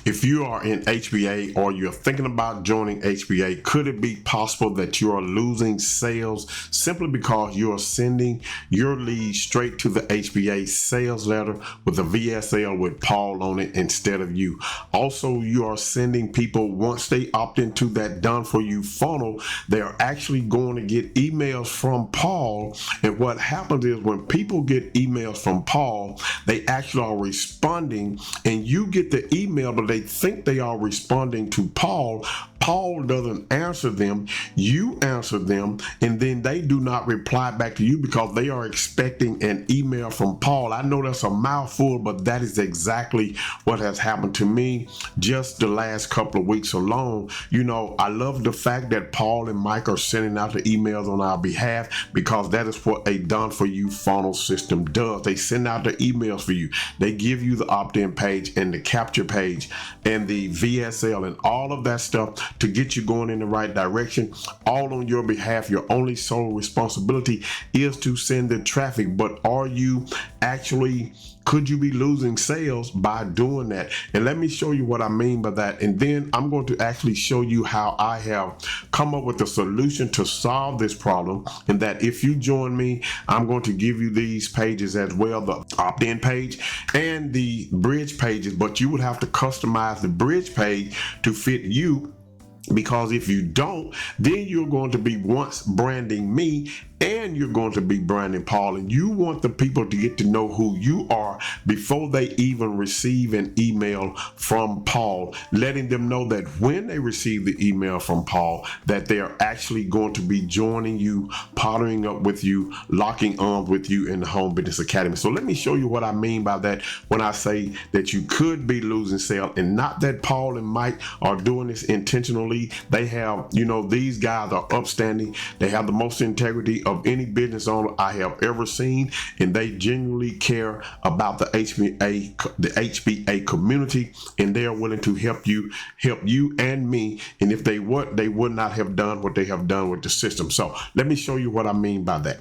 If you are in HBA or you're thinking about joining HBA, could it be possible that you are losing sales simply because you are sending your leads straight to the HBA sales letter with a VSL with Paul on it instead of you? Also, you are sending people, once they opt into that done for you funnel, they're actually going to get emails from Paul. And what happens is when people get emails from Paul, they actually are responding, and you get the email, but they think they are responding to Paul. Paul doesn't answer them, you answer them, and then they do not reply back to you because they are expecting an email from Paul. I know that's a mouthful, but that is exactly what has happened to me just the last couple of weeks alone. You know, I love the fact that Paul and Mike are sending out the emails on our behalf, because that is what a done for you funnel system does. They send out the emails for you. They give you the opt-in page and the capture page and the VSL and all of that stuff to get you going in the right direction, all on your behalf. Your only sole responsibility is to send the traffic. But are you actually, could you be losing sales by doing that? And let me show you what I mean by that. And then I'm going to actually show you how I have come up with a solution to solve this problem. And that if you join me, I'm going to give you these pages as well, the opt-in page and the bridge pages, but you would have to customize the bridge page to fit you. Because if you don't, then you're going to be once branding me and you're going to be branding Paul, and you want the people to get to know who you are before they even receive an email from Paul, letting them know that when they receive the email from Paul, that they're actually going to be joining you, partnering up with you, locking arms with you in the Home Business Academy. So let me show you what I mean by that when I say that you could be losing sales, and not that Paul and Mike are doing this intentionally. They have, you know, these guys are upstanding. They have the most integrity of any business owner I have ever seen, and they genuinely care about the HBA community, and they are willing to help you and me. And if they would not have done what they have done with the system. So let me show you what I mean by that.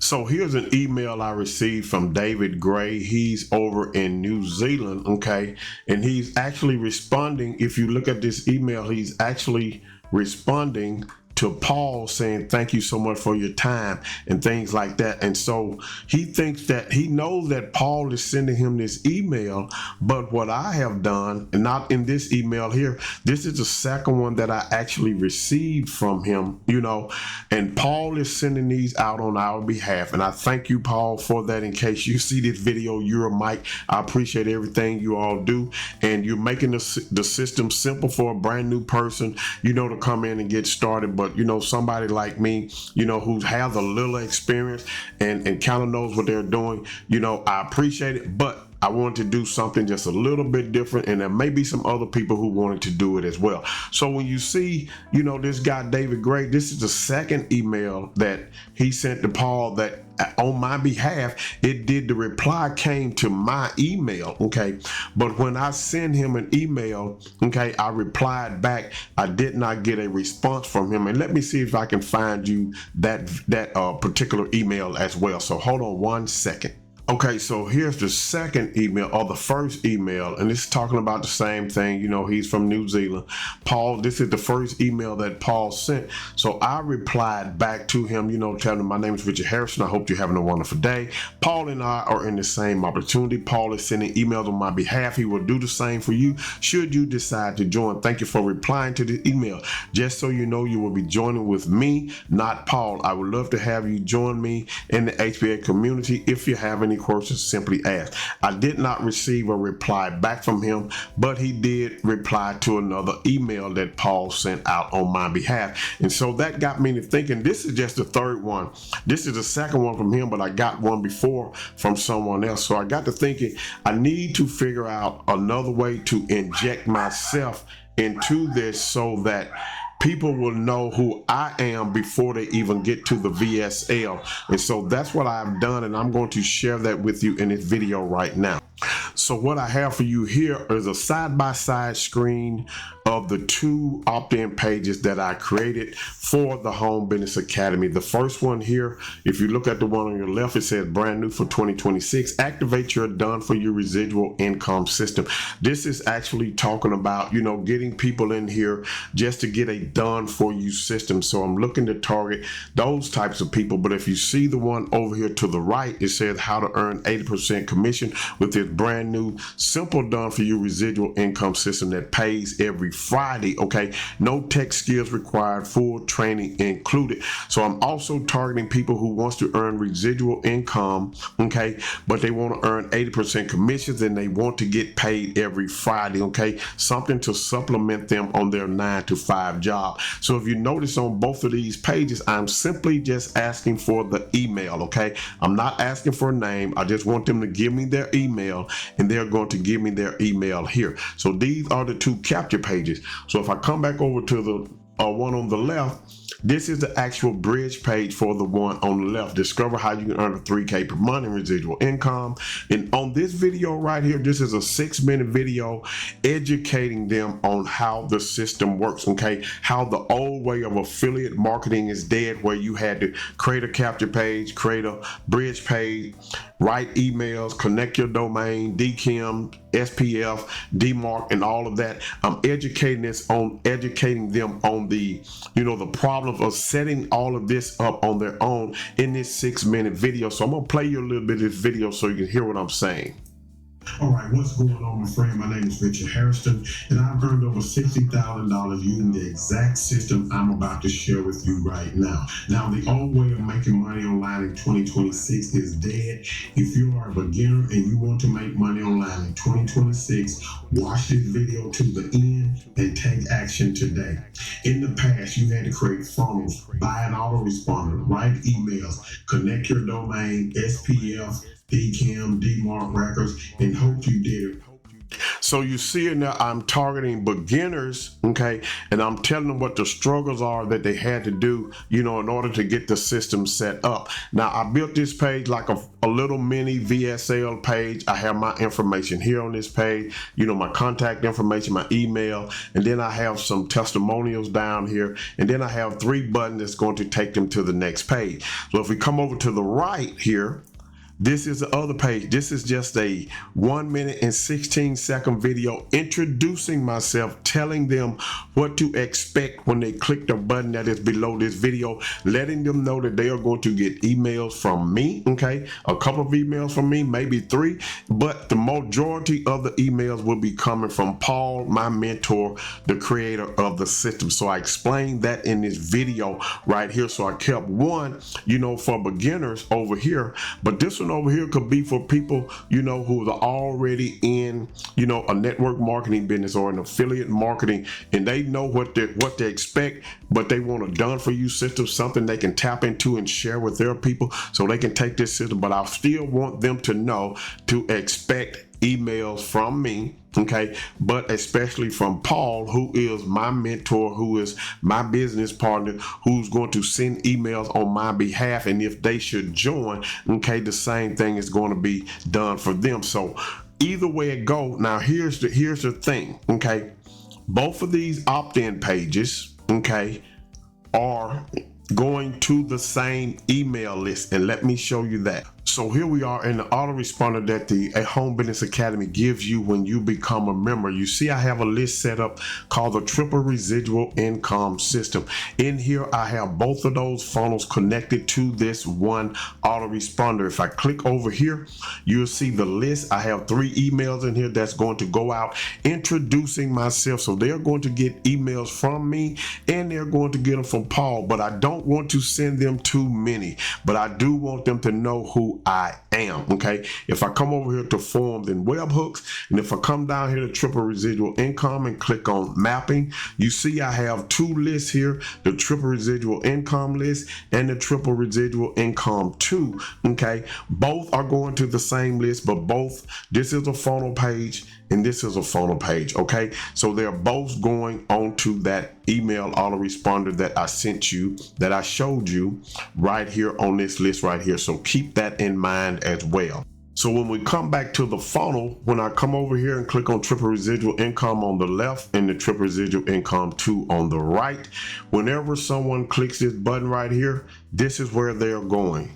So here's an email I received from David Gray. He's over in New Zealand, okay? And he's actually responding. If you look at this email, he's actually responding to Paul saying, thank you so much for your time and things like that. And so he thinks that he knows that Paul is sending him this email, but what I have done, and not in this email here, this is the second one that I actually received from him, you know, and Paul is sending these out on our behalf. And I thank you, Paul, for that. In case you see this video, you're a Mike. I appreciate everything you all do. And you're making the system simple for a brand new person, you know, to come in and get started. But you know, somebody like me, you know, who has a little experience and kind of knows what they're doing, you know, I appreciate it, but I wanted to do something just a little bit different, and there may be some other people who wanted to do it as well. So when you see, you know, this guy David Gray, this is the second email that he sent to Paul that on my behalf, the reply came to my email, okay? But when I send him an email, okay, I replied back, I did not get a response from him. And let me see if I can find you that particular email as well. So hold on one second. Okay, so here's the second email, or the first email, and it's talking about the same thing. You know, he's from New Zealand. Paul, this is the first email that Paul sent. So I replied back to him, you know, telling him, my name is Richard Hairston. I hope you're having a wonderful day. Paul and I are in the same opportunity. Paul is sending emails on my behalf. He will do the same for you should you decide to join. Thank you for replying to the email. Just so you know, you will be joining with me, not Paul. I would love to have you join me in the HBA community. If you have any questions, simply ask. I did not receive a reply back from him, but he did reply to another email that Paul sent out on my behalf. And so that got me to thinking, this is just the third one. This is the second one from him, but I got one before from someone else. So I got to thinking, I need to figure out another way to inject myself into this so that people will know who I am before they even get to the VSL. And so that's what I've done, and I'm going to share that with you in this video right now. So what I have for you here is a side-by-side screen of the two opt-in pages that I created for the Home Business Academy. The first one here, if you look at the one on your left, it says brand new for 2026, activate your done for you residual income system. This is actually talking about, you know, getting people in here just to get a done for you system. So I'm looking to target those types of people. But if you see the one over here to the right, it says how to earn 80% commission with this brand new simple done for you residual income system that pays every Friday. Okay, no tech skills required, full training included. So I'm also targeting people who wants to earn residual income, okay, but they want to earn 80% commissions and they want to get paid every Friday. Okay, something to supplement them on their 9-to-5 job. So if you notice on both of these pages, I'm simply just asking for the email. Okay, I'm not asking for a name. I just want them to give me their email, and they're going to give me their email here. So these are the two capture pages. So if I come back over to the one on the left, this is the actual bridge page for the one on the left. Discover how you can earn a $3K per month in residual income. And on this video right here, this is a 6-minute video educating them on how the system works, okay? How the old way of affiliate marketing is dead, where you had to create a capture page, create a bridge page, write emails, connect your domain, DKIM, SPF, DMARC, and all of that. I'm educating them on the, you know, the problems of setting all of this up on their own in this 6-minute video. So I'm gonna play you a little bit of this video so you can hear what I'm saying. All right, what's going on, my friend? My name is Richard Hairston, and I've earned over $60,000 using the exact system I'm about to share with you right now. Now, the old way of making money online in 2026 is dead. If you are a beginner and you want to make money online in 2026, watch this video to the end and take action today. In the past, you had to create funnels, buy an autoresponder, write emails, connect your domain, SPF, DKIM, DMARC records, and hope you did it. So you see now I'm targeting beginners, okay, and I'm telling them what the struggles are that they had to do, you know, in order to get the system set up. Now I built this page like a little mini VSL page. I have my information here on this page, you know, my contact information, my email, and then I have some testimonials down here, and then I have 3 buttons that's going to take them to the next page. So if we come over to the right here, this is the other page. This is just a 1-minute and 16-second video introducing myself, telling them what to expect when they click the button that is below this video, letting them know that they are going to get emails from me, okay? A couple of emails from me, maybe 3, but the majority of the emails will be coming from Paul, my mentor, the creator of the system. So I explained that in this video right here. So I kept one, you know, for beginners over here, but this one over here could be for people, you know, who are already in, you know, a network marketing business or an affiliate marketing, and they know what they expect, but they want a done for you system, something they can tap into and share with their people so they can take this system. But I still want them to know to expect emails from me, okay, but especially from Paul, who is my mentor, who is my business partner, who's going to send emails on my behalf. And if they should join, okay, the same thing is going to be done for them. So either way it go. Now here's the thing, okay, both of these opt-in pages, okay, are going to the same email list, and let me show you that. So here we are in the autoresponder that the Home Business Academy gives you when you become a member. You see I have a list set up called the Triple Residual Income System. In here I have both of those funnels connected to this one autoresponder. If I click over here, you'll see the list. I have 3 emails in here that's going to go out introducing myself. So they're going to get emails from me, and they're going to get them from Paul, but I don't want to send them too many, but I do want them to know who I am, okay? If I come over here to forms and webhooks, and if I come down here to triple residual income and click on mapping, you see I have 2 lists here, the triple residual income list and the triple residual income 2, okay? Both are going to the same list, but both, this is a funnel page and this is a funnel page, okay? So they're both going onto that email autoresponder that I sent you, that I showed you right here on this list right here. So keep that in mind as well. So when we come back to the funnel, when I come over here and click on triple residual income on the left and the triple residual income 2 on the right, whenever someone clicks this button right here, this is where they're going.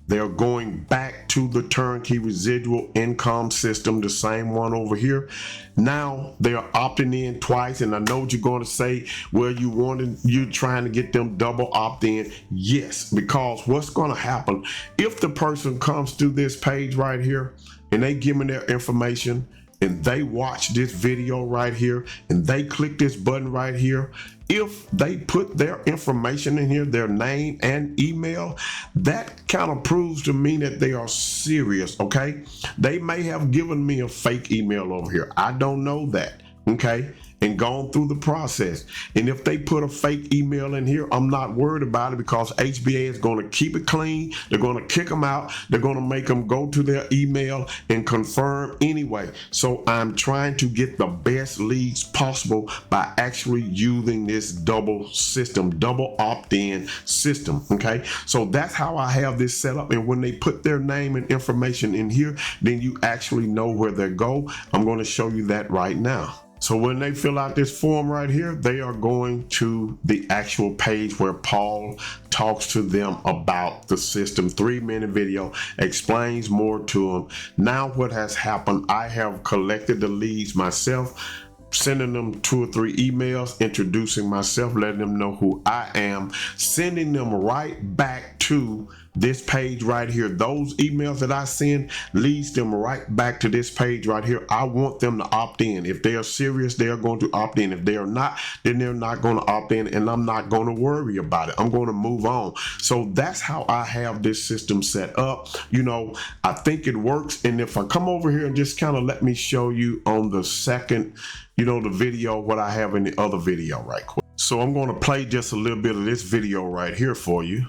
They're going back to the turnkey residual income system, the same one over here. Now they are opting in twice, and I know what you're going to say, well, you're trying to get them double opt in. Yes, because what's going to happen if the person comes to this page right here and they give me their information and they watch this video right here and they click this button right here, if they put their information in here, their name and email, that kind of proves to me that they are serious. Okay, they may have given me a fake email over here, I don't know that, okay, and gone through the process. And if they put a fake email in here, I'm not worried about it, because HBA is going to keep it clean. They're going to kick them out. They're going to make them go to their email and confirm anyway. So I'm trying to get the best leads possible by actually using this double system, double opt-in system. Okay, so that's how I have this set up. And when they put their name and information in here, then you actually know where they go. I'm going to show you that right now. So when they fill out this form right here, they are going to the actual page where Paul talks to them about the system. 3-minute video, explains more to them. Now what has happened, I have collected the leads myself, sending them 2 or 3 emails, introducing myself, letting them know who I am, sending them right back to this page right here. Those emails that I send leads them right back to this page right here. I want them to opt in. If they are serious, they are going to opt in. If they are not, then they're not going to opt in, and I'm not going to worry about it. I'm going to move on. So that's how I have this system set up. You know, I think it works. And if I come over here and just kind of let me show you on the second, you know, the video, what I have in the other video right quick. So I'm going to play just a little bit of this video right here for you.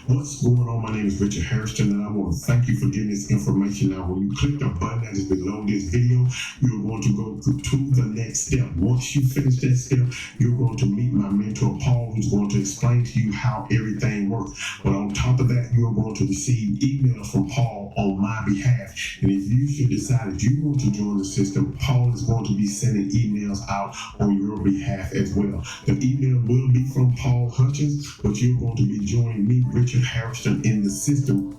What's going on? My name is Richard Hairston, and I want to thank you for getting this information. Now, when you click the button that is below this video, you're going to go to the next step. Once you finish that step, you're going to meet my mentor, Paul, who's going to explain to you how everything works. But on top of that, you're going to receive emails from Paul on my behalf. And if you should decide that you want to join the system, Paul is going to be sending emails out on your behalf as well. The email will be from Paul Hutchins, but you're going to be joining me, Richard Hairston, in the system.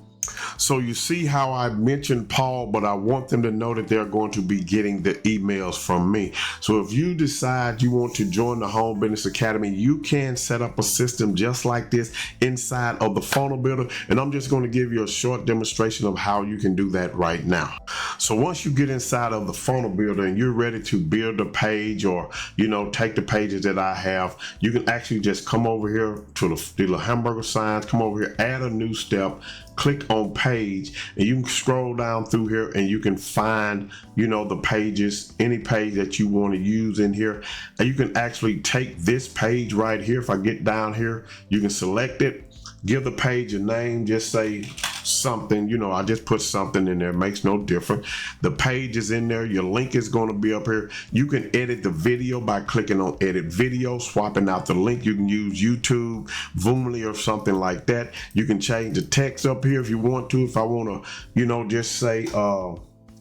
So you see how I mentioned Paul, but I want them to know that they're going to be getting the emails from me. So if you decide you want to join the Home Business Academy, you can set up a system just like this inside of the funnel builder. And I'm just going to give you a short demonstration of how you can do that right now. So once you get inside of the funnel builder and you're ready to build a page, or, you know, take the pages that I have, you can actually just come over here to the little hamburger signs, come over here, add a new step, click on page, and you can scroll down through here and you can find, you know, the pages, any page that you want to use in here. And you can actually take this page right here. If I get down here, you can select it, give the page a name, just say something, you know, I just put something in there, makes no difference. The page is in there, your link is going to be up here. You can edit the video by clicking on edit video, swapping out the link. You can use YouTube, Voomly, or something like that. You can change the text up here if you want to. If I want to, you know, just say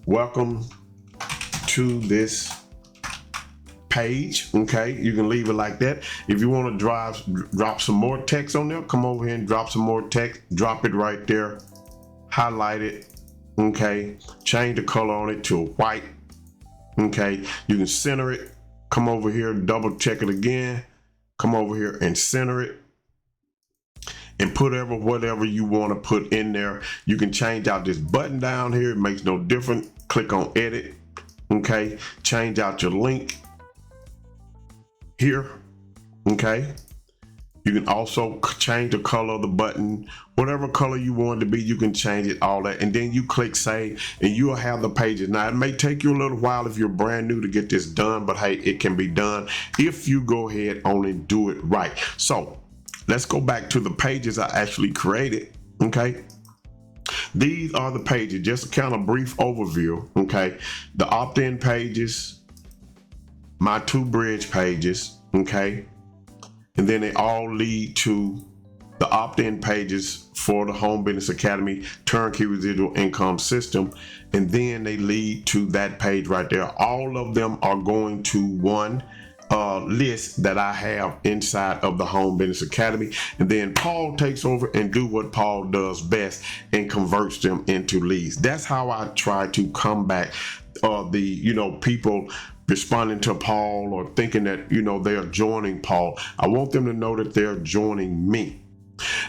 welcome to this page, okay, you can leave it like that. If you want to drop some more text on there, come over here and drop some more text, drop it right there, highlight it, okay, change the color on it to a white, okay, you can center it, come over here, double check it again, come over here and center it, and put whatever you want to put in there. You can change out this button down here, it makes no difference. Click on edit, okay, change out your link here, okay. You can also change the color of the button, whatever color you want it to be, you can change it, all that, and then you click save and you'll have the pages. Now it may take you a little while if you're brand new to get this done, but hey, it can be done if you go ahead on and do it right. So let's go back to the pages I actually created, okay. These are the pages, just a kind of brief overview, okay. The opt-in pages, my 2 bridge pages, okay, and then they all lead to the the opt-in pages for the Home Business Academy Turnkey Residual Income System, and then they lead to that page right there. All of them are going to one list that I have inside of the Home Business Academy, and then Paul takes over and do what Paul does best and converts them into leads. That's how I try to combat the people responding to Paul or thinking that they're joining Paul. I want them to know that they're joining me.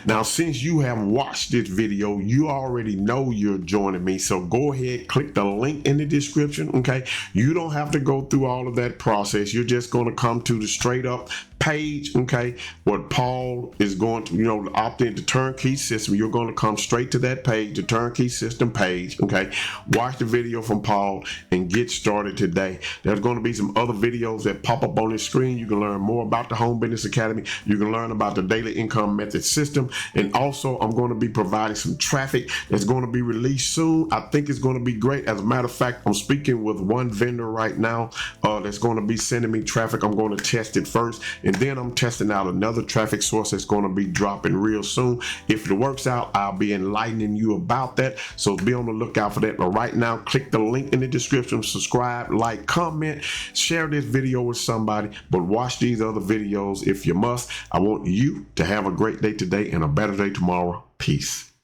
Now, since you have watched this video, you already know you're joining me. So go ahead, click the link in the description, okay? You don't have to go through all of that process. You're just going to come to the straight up page, okay? What Paul is going to, opt into Turnkey System. You're going to come straight to that page, the Turnkey System page, okay? Watch the video from Paul and get started today. There's going to be some other videos that pop up on the screen. You can learn more about the Home Business Academy. You can learn about the daily income method system. And also, I'm going to be providing some traffic that's going to be released soon. I think it's going to be great. As a matter of fact, I'm speaking with one vendor right now that's going to be sending me traffic. I'm going to test it first, and then I'm testing out another traffic source that's going to be dropping real soon. If it works out, I'll be enlightening you about that. So be on the lookout for that. But right now, click the link in the description, subscribe, like, comment, share this video with somebody, but watch these other videos if you must. I want you to have a great day today and a better day tomorrow. Peace.